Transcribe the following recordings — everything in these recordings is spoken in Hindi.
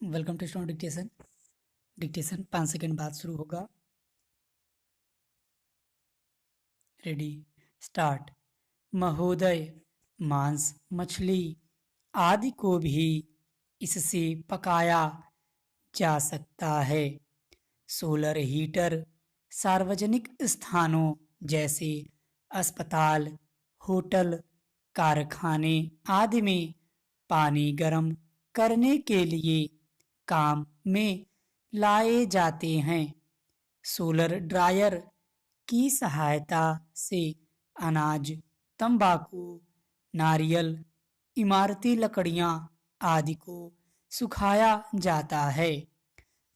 Welcome to student dictation. Dictation 5 second बाद शुरू होगा। Ready, start. महोदय, मांस, मछली आदि को भी इससे पकाया जा सकता है। सोलर हीटर सार्वजनिक स्थानों जैसे अस्पताल, होटल, कारखाने आदि में पानी गर्म करने के लिए काम में लाए जाते हैं। सोलर ड्रायर की सहायता से अनाज, तंबाकू, नारियल, इमारती लकड़ियां आदि को सुखाया जाता है।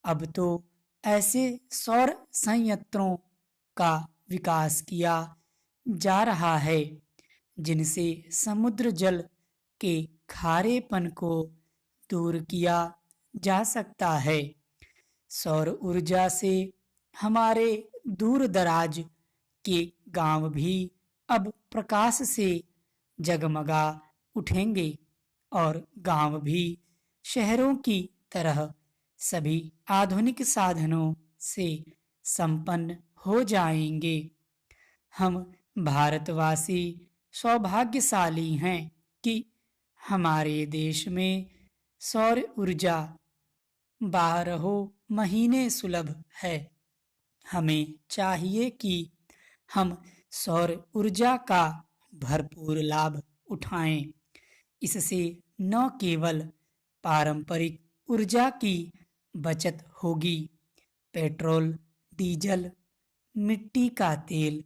अब तो ऐसे सौर संयंत्रों का विकास किया जा रहा है जिनसे समुद्र जल के खारेपन को दूर किया जा सकता है। सौर ऊर्जा से हमारे दूर दराज के गांव भी अब प्रकाश से जगमगा उठेंगे और गांव भी शहरों की तरह सभी आधुनिक साधनों से संपन्न हो जाएंगे। हम भारतवासी सौभाग्यशाली हैं कि हमारे देश में सौर ऊर्जा 12 महीने सुलभ है। हमें चाहिए कि हम सौर ऊर्जा का भरपूर लाभ उठाएं। इससे न केवल पारंपरिक ऊर्जा की बचत होगी, पेट्रोल, डीजल, मिट्टी का तेल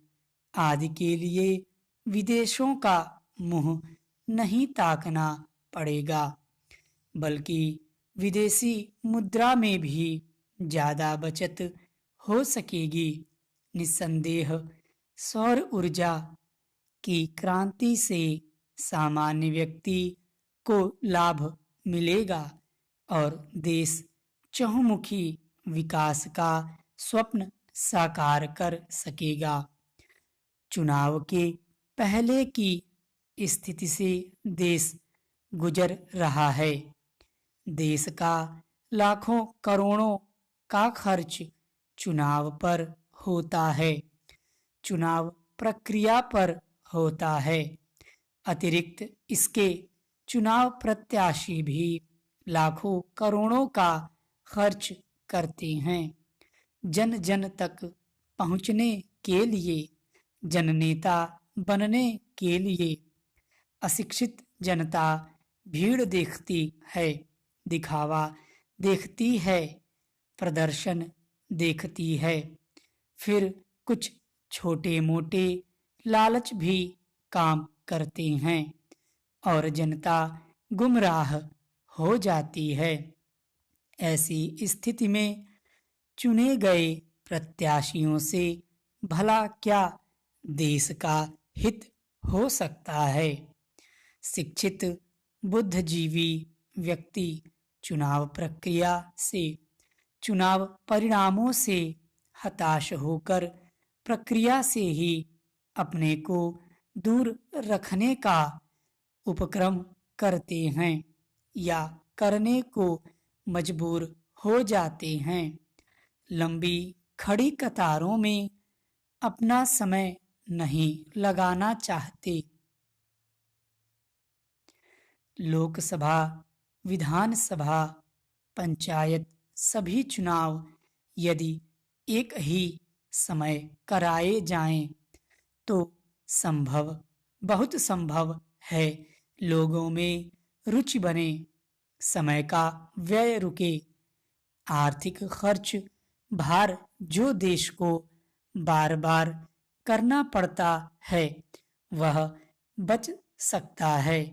आदि के लिए विदेशों का मुंह नहीं ताकना पड़ेगा, बल्कि विदेशी मुद्रा में भी ज़्यादा बचत हो सकेगी। निस्संदेह सौर ऊर्जा की क्रांति से सामान्य व्यक्ति को लाभ मिलेगा और देश चहुमुखी विकास का स्वप्न साकार कर सकेगा। चुनाव के पहले की स्थिति से देश गुजर रहा है। देश का लाखों करोड़ों का खर्च चुनाव पर होता है, चुनाव प्रक्रिया पर होता है। अतिरिक्त इसके चुनाव प्रत्याशी भी लाखों करोड़ों का खर्च करते हैं। जन जन तक पहुंचने के लिए, जननेता बनने के लिए अशिक्षित जनता भीड़ देखती है, दिखावा देखती है, प्रदर्शन देखती है, फिर कुछ छोटे मोटे लालच भी काम करते हैं और जनता गुमराह हो जाती है। ऐसी स्थिति में चुने गए प्रत्याशियों से भला क्या देश का हित हो सकता है। शिक्षित बुद्धिजीवी व्यक्ति चुनाव प्रक्रिया से, चुनाव परिणामों से हताश होकर प्रक्रिया से ही अपने को दूर रखने का उपक्रम करते हैं या करने को मजबूर हो जाते हैं। लंबी खड़ी कतारों में अपना समय नहीं लगाना चाहते। लोकसभा, विधानसभा, पंचायत सभी चुनाव यदि एक ही समय कराए जाएं तो बहुत संभव है लोगों में रुचि बने, समय का व्यय रुके, आर्थिक खर्च भार जो देश को बार बार करना पड़ता है वह बच सकता है।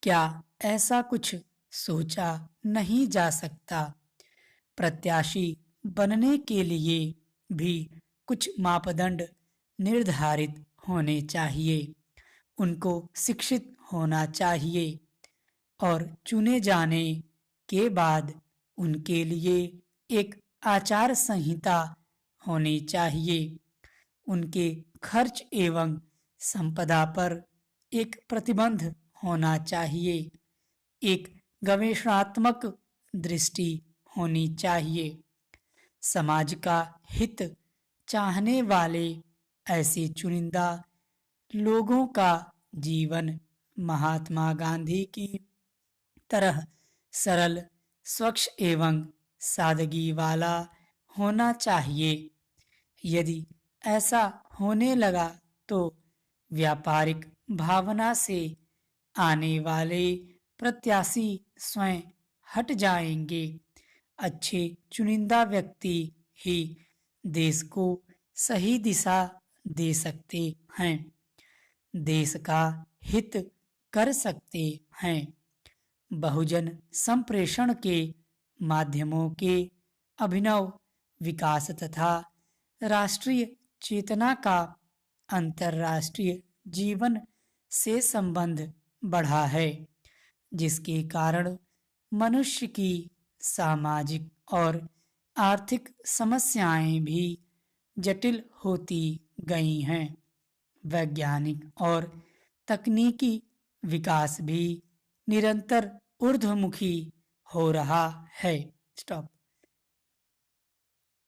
क्या ऐसा कुछ सोचा नहीं जा सकता? प्रत्याशी बनने के लिए भी कुछ मापदंड निर्धारित होने चाहिए। उनको शिक्षित होना चाहिए और चुने जाने के बाद उनके लिए एक आचार संहिता होनी चाहिए। उनके खर्च एवं संपदा पर एक प्रतिबंध होना चाहिए। एक गवेषणात्मक दृष्टि होनी चाहिए। समाज का हित चाहने वाले ऐसे चुनिंदा लोगों का जीवन महात्मा गांधी की तरह सरल, स्वच्छ एवं सादगी वाला होना चाहिए। यदि ऐसा होने लगा तो व्यापारिक भावना से आने वाले प्रत्याशी स्वयं हट जाएंगे। अच्छे चुनिंदा व्यक्ति ही देश को सही दिशा दे सकते हैं, देश का हित कर सकते हैं। बहुजन संप्रेषण के माध्यमों के अभिनव विकास तथा राष्ट्रीय चेतना का अंतर्राष्ट्रीय जीवन से संबंध बढ़ा है, जिसके कारण मनुष्य की सामाजिक और आर्थिक समस्याएं भी जटिल होती गई हैं। वैज्ञानिक और तकनीकी विकास भी निरंतर ऊर्ध्वमुखी हो रहा है। स्टॉप।